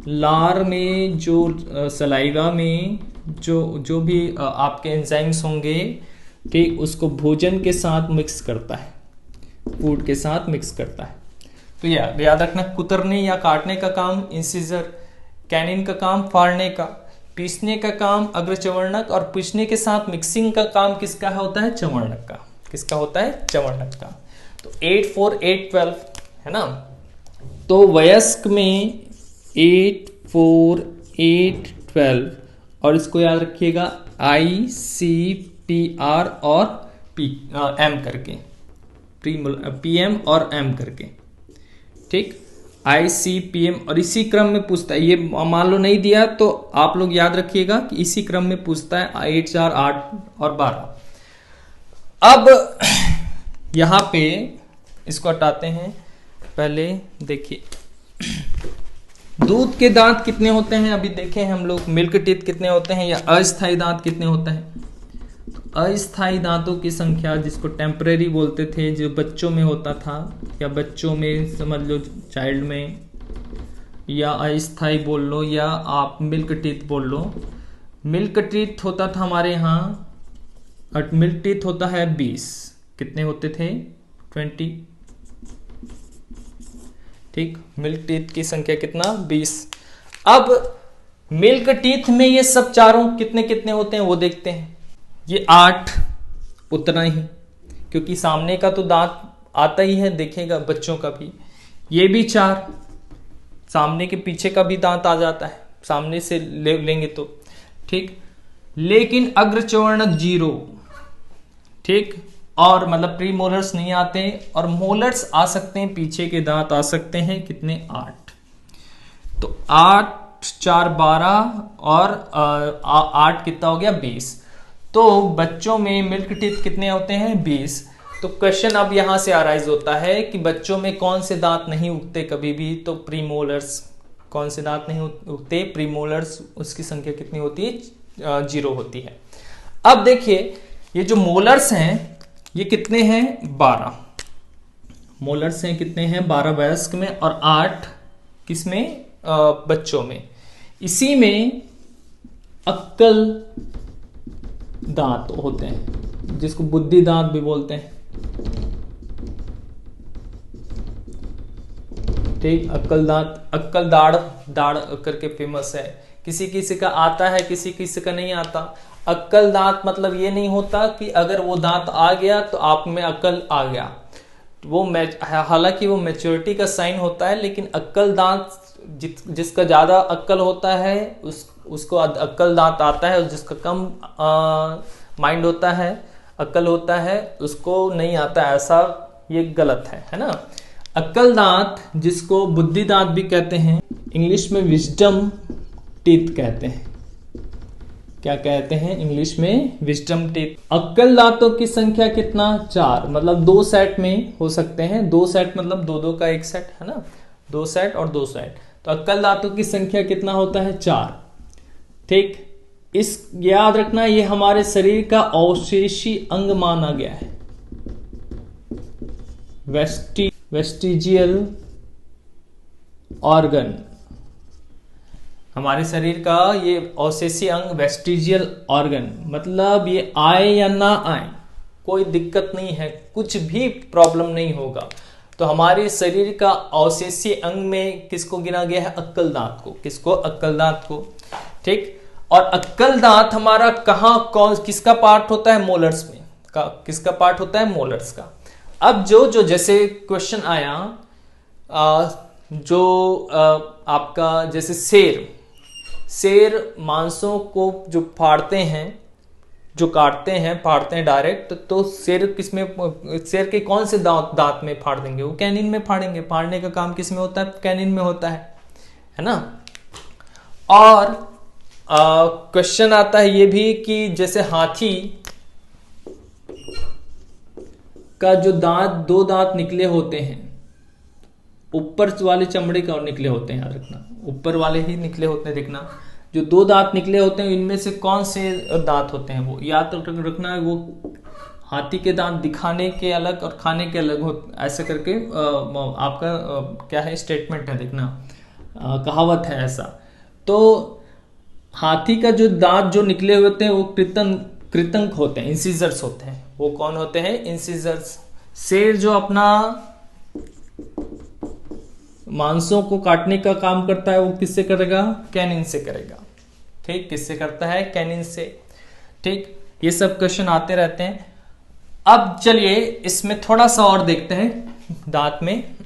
लार में जो सलाइवा में जो भी आपके एंजाइम्स होंगे, ठीक, उसको भोजन के साथ मिक्स करता है, फूड के साथ मिक्स करता है। तो याद रखना, कुतरने या काटने का काम इंसिजर, कैनिन का काम फाड़ने का, पीसने का काम अग्रचवर्णक, और पीसने के साथ मिक्सिंग का काम किसका होता है? चवर्णक का। किसका होता है? चवर्णक का। तो 8 4 8 12, है ना। तो वयस्क में 8 4 8 12, और इसको याद रखिएगा ICPR और M करके, PM और M करके, ठीक। ICPM, और इसी क्रम में पूछता है। ये मान लो नहीं दिया तो आप लोग याद रखिएगा कि इसी क्रम में पूछता है 8 4 8 और 12। अब यहां पे इसको हटाते हैं। पहले देखिए, दूध के दांत कितने होते हैं अभी देखें हम लोग। मिल्क टीथ कितने होते हैं, या अस्थायी दांत कितने होते हैं? तो अस्थायी दांतों की संख्या, जिसको टेम्परेरी बोलते थे, जो बच्चों में होता था, या बच्चों में समझ लो, चाइल्ड में, या अस्थायी बोल लो, या आप मिल्क टीथ बोल लो। मिल्क टीथ होता था हमारे यहाँ, मिल्क टीथ होता है 20। कितने होते थे? 20, ठीक। मिल्क टीथ की संख्या कितना? 20। अब मिल्क टीथ में ये सब चारों कितने कितने होते हैं वो देखते हैं। ये 8, उतना ही, क्योंकि सामने का तो दांत आता ही है, देखेगा बच्चों का भी। ये भी 4, सामने के पीछे का भी दांत आ जाता है, सामने से लेंगे तो, ठीक। लेकिन अग्रचवर्णक 0, ठीक। और मतलब प्री मोलर्स नहीं आते, और मोलर्स आ सकते हैं, पीछे के दांत आ सकते हैं। कितने? 8। तो 8 4 12 और 8 कितना हो गया 20। तो बच्चों में मिल्क टीथ कितने होते हैं 20। तो क्वेश्चन अब यहां से अराइज होता है कि बच्चों में कौन से दांत नहीं उगते कभी भी, तो प्रीमोलर्स। कौन से दांत नहीं उगते, प्रीमोलर्स, उसकी संख्या कितनी होती है 0 होती है। अब देखिए ये जो मोलर्स हैं ये कितने हैं 12 मोलर्स हैं, कितने हैं 12 वयस्क में और 8 किसमें बच्चों में। इसी में अक्कल दांत होते हैं जिसको बुद्धि दांत भी बोलते हैं। ठीक, अक्कल दांत, अक्कल दाढ़, दाढ़ करके फेमस है। किसी किसी का आता है, किसी किसी का नहीं आता। अक्कल दांत मतलब ये नहीं होता कि अगर वो दांत आ गया तो आप में अक्ल आ गया, वो हालांकि वो मैच्योरिटी का साइन होता है, लेकिन अक्कल दांत जिसका ज्यादा अक्ल होता है उसको अक्कल दांत आता है, और जिसका कम माइंड होता है, अक्ल होता है, उसको नहीं आता। ऐसा ये गलत है ना। अक्ल दांत जिसको बुद्धि दांत भी कहते हैं, इंग्लिश में विजडम टीथ कहते हैं। क्या कहते हैं इंग्लिश में, विजडम टीथ। अक्ल दांतों की संख्या कितना 4, मतलब 2 सेट में हो सकते हैं। 2 सेट मतलब 2 का एक सेट है ना, 2 सेट और 2 सेट। तो अक्ल दांतों की संख्या कितना होता है 4। ठीक, इस याद रखना ये हमारे शरीर का अवशेषी अंग माना गया है। वेस्टिजियल ऑर्गन, हमारे शरीर का ये अवशेषी अंग वेस्टिजियल ऑर्गन, मतलब ये आए या ना आए कोई दिक्कत नहीं है, कुछ भी प्रॉब्लम नहीं होगा। तो हमारे शरीर का अवशेषी अंग में किसको गिना गया है, अक्ल दांत को। किसको, अक्ल दांत को। ठीक, और अक्ल दांत हमारा कहां किसका पार्ट होता है, मोलर्स में का। किसका पार्ट होता है, मोलर्स का। अब जो जैसे क्वेश्चन आया आपका जैसे शेर मांसों को जो फाड़ते हैं, जो काटते हैं, फाड़ते हैं डायरेक्ट, तो शेर शेर के कौन से दांत में फाड़ देंगे, वो कैनिन में फाड़ेंगे। फाड़ने का काम किस में होता है, कैनिन में होता है ना। और क्वेश्चन आता है ये भी कि जैसे हाथी का जो दांत, 2 दांत निकले होते हैं, ऊपर वाले चमड़े का निकले होते हैं, याद रखना ऊपर वाले ही निकले होते हैं। देखना जो 2 दांत निकले होते हैं इनमें से कौन से दांत होते हैं, वो याद रखना है। वो हाथी के दांत दिखाने के अलग और खाने के अलग हो, ऐसे करके आपका क्या है स्टेटमेंट है, देखना कहावत है ऐसा। तो हाथी का जो दांत जो निकले हुए होते हैं वो कृतंक होते हैं, इंसिजर्स होते हैं। वो कौन होते हैं, इंसिजर्स। शेर जो अपना मांसों को काटने का काम करता है वो किससे करेगा, कैनिन से करेगा। ठीक, किससे करता है, कैनिन से। ठीक, ये सब क्वेश्चन आते रहते हैं। अब चलिए इसमें थोड़ा सा और देखते हैं दांत में।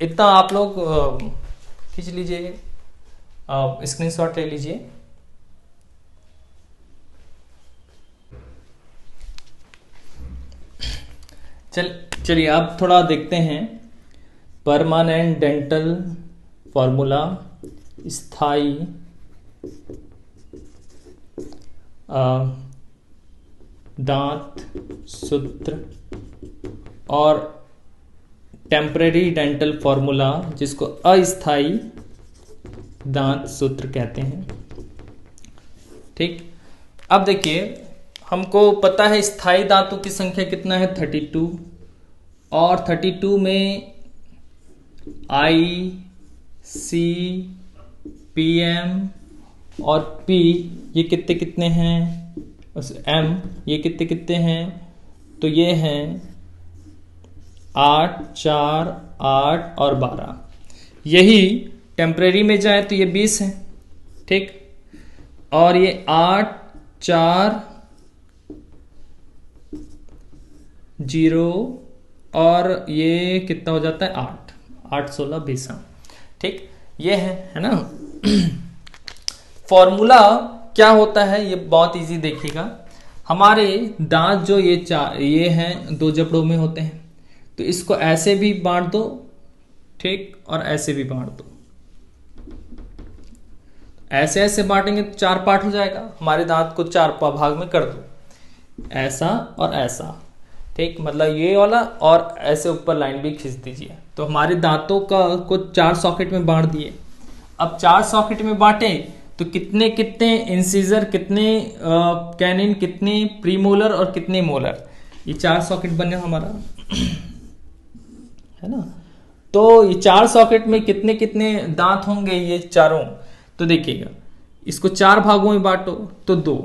इतना आप लोग खींच लीजिए, स्क्रीनशॉट ले लीजिए। चलिए अब थोड़ा देखते हैं परमानेंट डेंटल फॉर्मूला, स्थाई दांत सूत्र, और टेम्परेरी डेंटल फॉर्मूला जिसको अस्थाई दांत सूत्र कहते हैं। ठीक, अब देखिए हमको पता है स्थायी दांतों की संख्या कितना है 32, और 32 में आई, सी, पी एम और पी ये कितने कितने हैं, एम ये कितने कितने हैं, तो ये हैं 8, 4, 8 और 12। यही टेम्परेरी में जाए तो ये 20 है। ठीक, और ये 8, 4, 0 और ये कितना हो जाता है 8, 8, 16, 20। ठीक, ये है ना। फॉर्मूला क्या होता है ये बहुत इजी देखिएगा। हमारे दांत जो ये हैं 2 जबड़ों में होते हैं, तो इसको ऐसे भी बांट दो, ठीक, और ऐसे भी बांट दो। ऐसे ऐसे बांटेंगे तो 4 पार्ट हो जाएगा। हमारे दांत को 4 भाग में कर दो, ऐसा और ऐसा, ठीक, मतलब ये वाला, और ऐसे ऊपर लाइन भी खींच दीजिए। तो हमारे दांतों का को 4 सॉकेट में बांट दिए। अब 4 सॉकेट में बांटे तो कितने कितने इंसीजर, कितने कैनिन, कितने प्रीमोलर और कितने मोलर, ये 4 सॉकेट बने हमारा, है ना। तो ये 4 सॉकेट में कितने कितने दांत होंगे ये चारों, तो देखिएगा इसको 4 भागों में बांटो तो 2,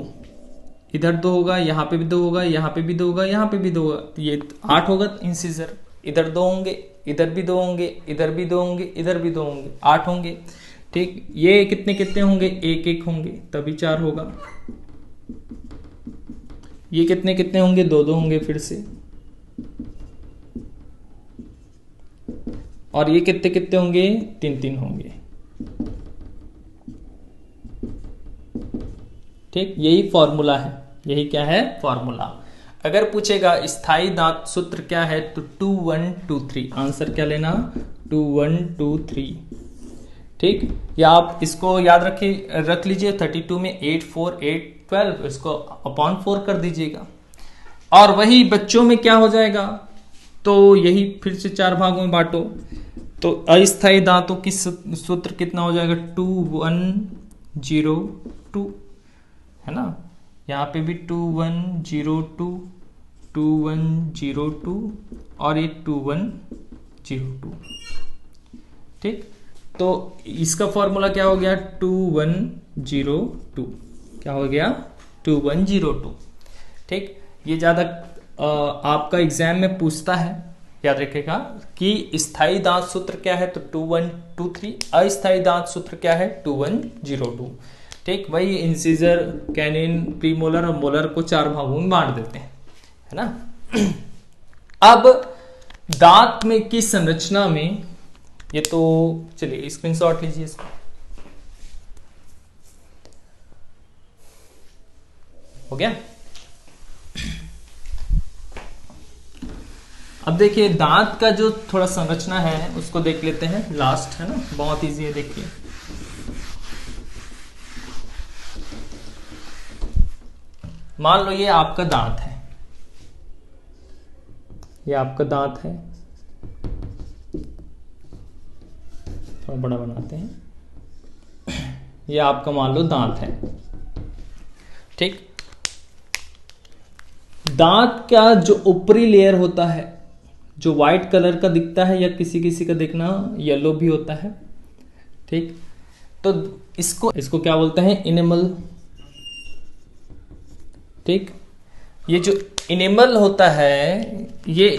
इधर 2 होगा, यहाँ पे भी 2 होगा, यहाँ पे भी 2 होगा, यहाँ पे भी 2 होगा, तो ये 8 होगा इंसीजर। इधर 2 होंगे, इधर भी 2 होंगे, इधर भी 2 होंगे, इधर भी 2 होंगे, 8 होंगे, ठीक। ये कितने कितने होंगे, 1 1 होंगे, तभी 4 होगा। ये कितने कितने होंगे, 2 2 होंगे फिर से, और ये कितने कितने होंगे, 3 3 होंगे, ठीक। यही फॉर्मूला है, यही क्या है, फॉर्मूला। अगर पूछेगा स्थायी दांत सूत्र क्या है तो 2 1 2 3, आंसर क्या लेना, 2 1 2 3, ठीक। या आप इसको याद रख लीजिए, 32 में 8 4 8 12, इसको अपॉन 4 कर दीजिएगा। और वही बच्चों में क्या हो जाएगा, तो यही फिर से 4 भागों में बांटो, तो अस्थायी दांतों की सूत्र कितना हो जाएगा, 2 1 0 2, है ना। यहाँ पे भी 2 1 0 2, 2 1 0 2, और ये 2 1 0 2, ठीक। तो इसका फॉर्मूला क्या हो गया, 2 1 0 2, क्या हो गया, 2 1 0 2, ठीक। ये ज़्यादा आपका एग्जाम में पूछता है, याद रखिएगा कि स्थायी दांत सूत्र क्या है तो 2 1 2 3, अस्थायी दांत सूत्र क्या है 2 1 0 2, ठीक। वही इंसीजर, कैनिन, प्रीमोलर और मोलर को 4 भागों में बांट देते हैं, है ना। अब दांत में की संरचना में, ये तो चलिए स्क्रीनशॉट लीजिए इसको, हो गया। अब देखिए दांत का जो थोड़ा संरचना है उसको देख लेते हैं, लास्ट है ना, बहुत इजी है, देखिए। मान लो ये आपका दांत है, ये आपका दांत है, थोड़ा बड़ा बनाते हैं, ये आपका मान लो दांत है, ठीक। दांत का जो ऊपरी लेयर होता है, जो व्हाइट कलर का दिखता है, या किसी किसी का देखना येलो भी होता है, ठीक। तो इसको क्या बोलते हैं, इनेमल, ठीक। ये जो इनेमल होता है ये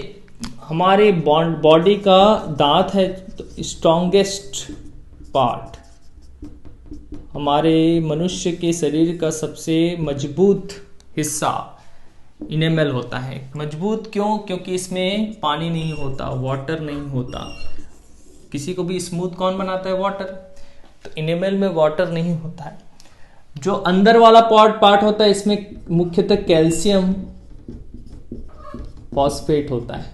हमारे बॉडी का दांत है, तो स्ट्रॉन्गेस्ट पार्ट, हमारे मनुष्य के शरीर का सबसे मजबूत हिस्सा इनेमल होता है। मजबूत क्यों, क्योंकि इसमें पानी नहीं होता, वाटर नहीं होता। किसी को भी स्मूथ कौन बनाता है, वाटर, तो इनेमल में वाटर नहीं होता है। जो अंदर वाला पार्ट होता है इसमें मुख्यतः कैल्शियम फॉस्फेट होता है,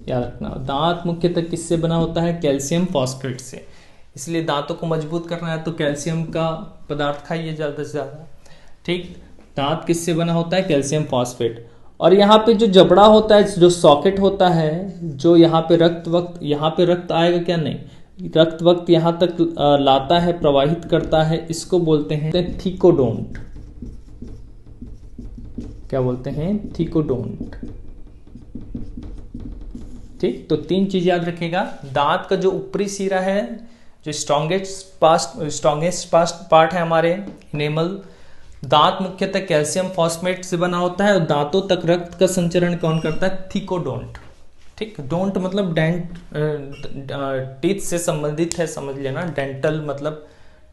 याद रखना। दांत मुख्यतः किससे बना होता है, कैल्शियम फॉस्फेट से। इसलिए दांतों को मजबूत करना है तो कैल्शियम का पदार्थ खाइए ज़्यादा से ज़्यादा, ठीक। दांत किससे बना होता है, कैल्शियम फॉस्फेट। और यहाँ पे जो जबड़ा होता है, जो सॉकेट होता है, जो यहाँ पे यहाँ पे रक्त आएगा क्या, नहीं, रक्त वक्त यहाँ तक लाता है, प्रवाहित करता है, इसको बोलते हैं थीकोडोंट। क्या बोलते हैं, थीकोडोंट, ठीक। तो 3 चीज याद रखिएगा, दांत का जो ऊपरी सिरा है, जो स्ट्रॉन्गेस्ट पार्ट है हमारे इनेमल। दांत मुख्यतः कैल्शियम फॉस्फेट से बना होता है, और दांतों तक रक्त का संचरण कौन करता है, थीकोडोंट, ठीक। डोंट मतलब टीथ से संबंधित है, समझ लेना, डेंटल मतलब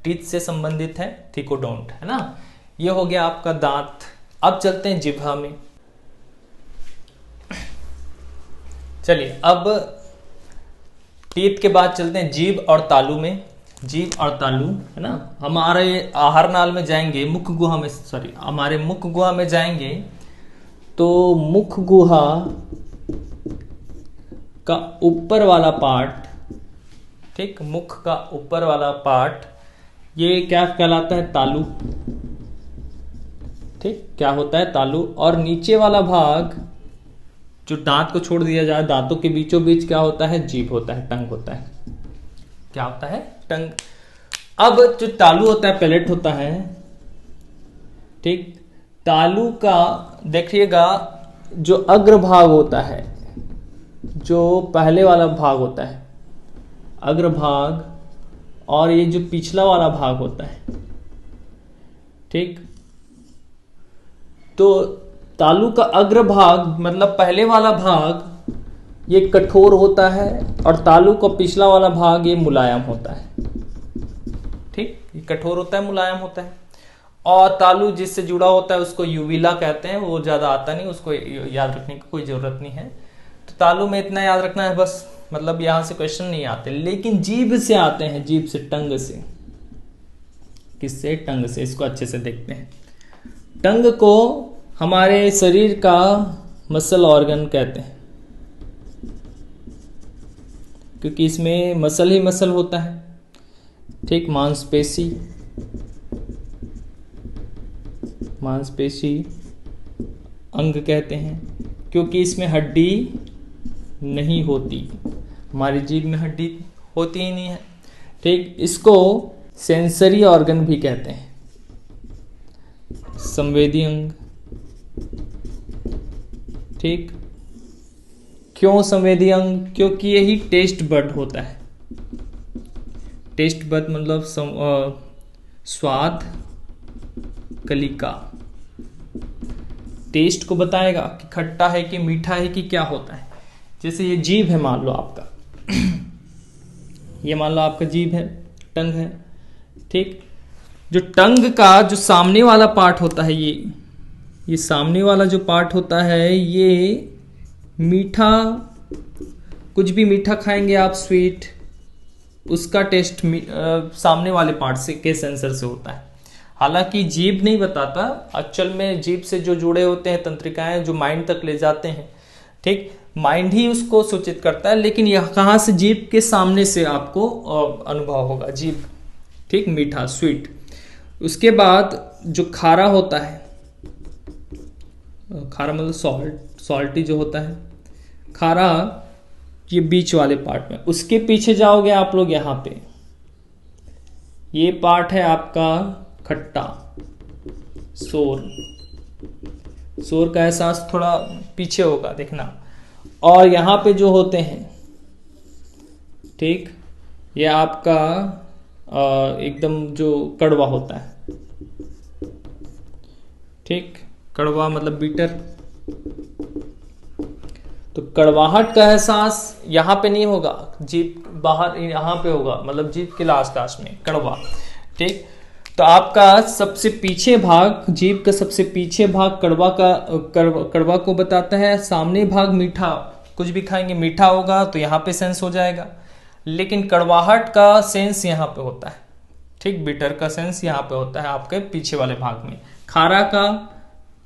टीथ से संबंधित है, थीकोडोंट, है ना। ये हो गया आपका दांत। अब चलते हैं जिह्वा में। चलिए अब टीथ के बाद चलते हैं जीभ और तालू में। जीभ और तालू, है ना, हमारे आहार नाल में जाएंगे, मुख गुहा में, सॉरी, हमारे मुख गुहा में जाएंगे तो मुख गुहा का ऊपर वाला पार्ट, ठीक, मुख का ऊपर वाला पार्ट ये क्या कहलाता है? तालू। ठीक, क्या होता है? तालू। और नीचे वाला भाग जो दांत को छोड़ दिया जाए, दांतों के बीचों बीच क्या होता है? जीभ होता है, टंग होता है। क्या होता है? टंग। अब जो तालू होता है, पैलेट होता है, ठीक, तालू का देखिएगा जो अग्रभाग होता है, जो पहले वाला भाग होता है अग्रभाग, और ये जो पिछला वाला भाग होता है, ठीक, तो तालू का अग्रभाग मतलब पहले वाला भाग ये कठोर होता है, और तालू का पिछला वाला भाग ये मुलायम होता है। ठीक, ये कठोर होता है, मुलायम होता है। और तालू जिससे जुड़ा होता है उसको यूविला कहते हैं, वो ज्यादा आता नहीं, उसको याद रखने की कोई जरूरत नहीं है। तो तालू में इतना याद रखना है बस, मतलब यहां से क्वेश्चन नहीं आते, लेकिन जीभ से आते हैं, जीभ से, टंग से। किससे? टंग से। इसको अच्छे से देखते हैं। टंग को हमारे शरीर का मसल ऑर्गन कहते हैं, क्योंकि इसमें मसल ही मसल होता है। ठीक, मांसपेशी, मांसपेशी अंग कहते हैं, क्योंकि इसमें हड्डी नहीं होती। हमारी जीभ में हड्डी होती ही नहीं है। ठीक, इसको सेंसरी ऑर्गन भी कहते हैं, संवेदी अंग। ठीक, क्यों संवेदी अंग? क्योंकि यही टेस्ट बड होता है। टेस्ट बड मतलब स्वाद कलिका, टेस्ट को बताएगा कि खट्टा है कि मीठा है कि क्या होता है। जैसे ये जीभ है, मान लो आपका ये मान लो आपका जीभ है, टंग है। ठीक, जो टंग का जो सामने वाला पार्ट होता है, ये सामने वाला जो पार्ट होता है, ये मीठा, कुछ भी मीठा खाएंगे आप, स्वीट, उसका टेस्ट सामने वाले पार्ट से के सेंसर से होता है। हालांकि जीभ नहीं बताता, एक्चुअल में जीभ से जो जुड़े होते हैं तंत्रिकाएं जो माइंड तक ले जाते हैं, ठीक, माइंड ही उसको सूचित करता है, लेकिन यह कहाँ से? जीभ के सामने से आपको अनुभव होगा, जीभ। ठीक, मीठा, स्वीट। उसके बाद जो खारा होता है, खारा मतलब सॉल्टी जो होता है, खारा, ये बीच वाले पार्ट में। उसके पीछे जाओगे आप लोग, यहाँ पे ये पार्ट है आपका खट्टा, सोर। सोर का एहसास थोड़ा पीछे होगा, देखना। और यहाँ पे जो होते हैं, ठीक, ये आपका एकदम जो कड़वा होता है। ठीक, कड़वा मतलब बीटर। तो कड़वाहट का एहसास यहाँ पे नहीं होगा, जीभ बाहर यहाँ पे होगा, मतलब जीभ के लास्ट में कड़वा। ठीक, तो आपका सबसे पीछे भाग, जीभ का सबसे पीछे भाग कड़वा को बताता है। सामने भाग मीठा, कुछ भी खाएंगे मीठा होगा तो यहाँ पे सेंस हो जाएगा, लेकिन कड़वाहट का सेंस यहाँ पे होता है। ठीक, बिटर का सेंस यहाँ पे होता है आपके पीछे वाले भाग में। खारा का,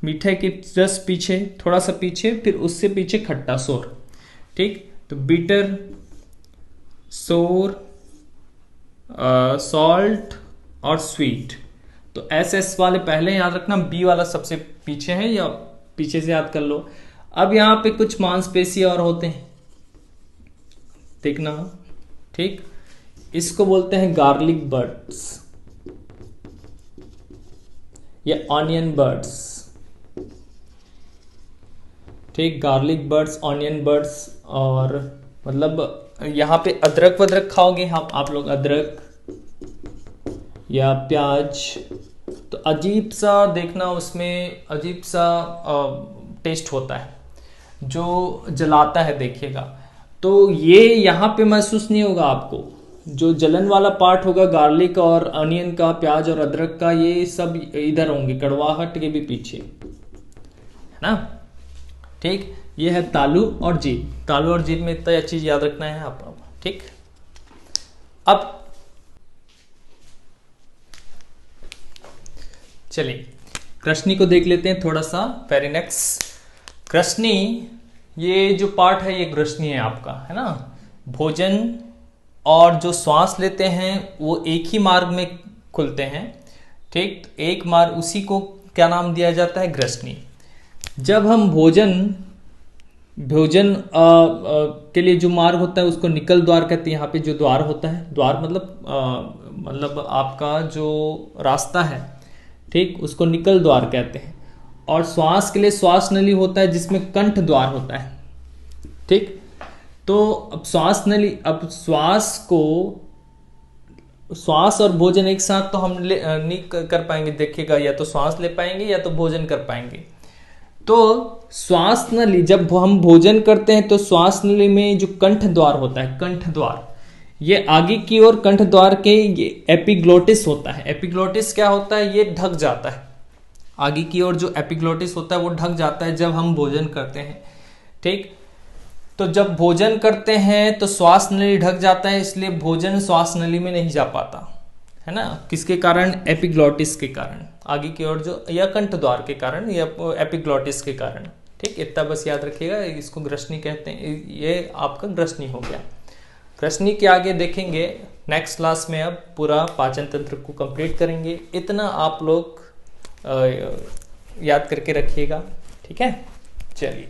मीठे के जस्ट पीछे, थोड़ा सा पीछे, फिर उससे पीछे खट्टा, सोर। ठीक, तो बिटर, सोर, सॉल्ट और स्वीट। तो एस वाले पहले याद रखना, बी वाला सबसे पीछे है, या पीछे से याद कर लो। अब यहाँ पे कुछ मांसपेशी और होते हैं, देखना। ठीक, इसको बोलते हैं गार्लिक बर्ड्स या ऑनियन बर्ड्स। ठीक, गार्लिक बर्ड्स, ऑनियन बर्ड्स। और मतलब यहाँ पे अदरक वदरक खाओगे आप लोग, अदरक या प्याज, तो अजीब सा देखना, उसमें अजीब सा टेस्ट होता है जो जलाता है, देखिएगा। तो ये यहाँ पे महसूस नहीं होगा आपको। जो जलन वाला पार्ट होगा गार्लिक और अनियन का, प्याज और अदरक का, ये सब इधर होंगे, कड़वाहट के भी पीछे, है ना। ठीक, ये है तालू और जीभ। तालू और जीभ में इतना चीज याद रखना है आप लोग। ठीक, अब चलिए कृष्णी को देख लेते हैं थोड़ा सा। फेरिनेक्स, कृष्णी, ये जो पार्ट है ये कृष्णी है आपका, है ना। भोजन और जो श्वास लेते हैं वो एक ही मार्ग में खुलते हैं, ठीक। तो एक मार्ग उसी को क्या नाम दिया जाता है, ग्रसनी। जब हम भोजन के लिए जो मार्ग होता है उसको निकल द्वार कहते हैं। यहाँ पे जो द्वार होता है, द्वार मतलब आपका जो रास्ता है, ठीक, उसको निकल द्वार कहते हैं। और श्वास के लिए श्वास नली होता है जिसमें कंठ द्वार होता है, ठीक। तो अब श्वास नली, अब श्वास और भोजन एक साथ तो हम नहीं कर पाएंगे, देखिएगा, या तो श्वास ले पाएंगे या तो भोजन कर पाएंगे। तो श्वास नली, जब हम भोजन करते हैं तो श्वास नली में जो कंठ द्वार होता है, कंठ द्वार, ये आगे की ओर कंठ द्वार के ये एपिग्लोटिस होता है। एपिग्लोटिस क्या होता है, ये ढक जाता है। आगे की ओर जो एपिग्लोटिस होता है वो ढक जाता है जब हम भोजन करते हैं, ठीक। तो जब भोजन करते हैं तो श्वास नली ढक जाता है, इसलिए भोजन श्वास नली में नहीं जा पाता है ना। किसके कारण, एपिग्लोटिस के कारण, आगे की ओर जो, या कंठ द्वार के कारण, या एपिग्लोटिस के कारण, ठीक। इतना बस याद रखिएगा, इसको ग्रसनी कहते हैं। ये आपका ग्रसनी हो गया। ग्रसनी के आगे देखेंगे नेक्स्ट क्लास में, अब पूरा पाचन तंत्र को कंप्लीट करेंगे। इतना आप लोग याद करके रखिएगा, ठीक है। चलिए।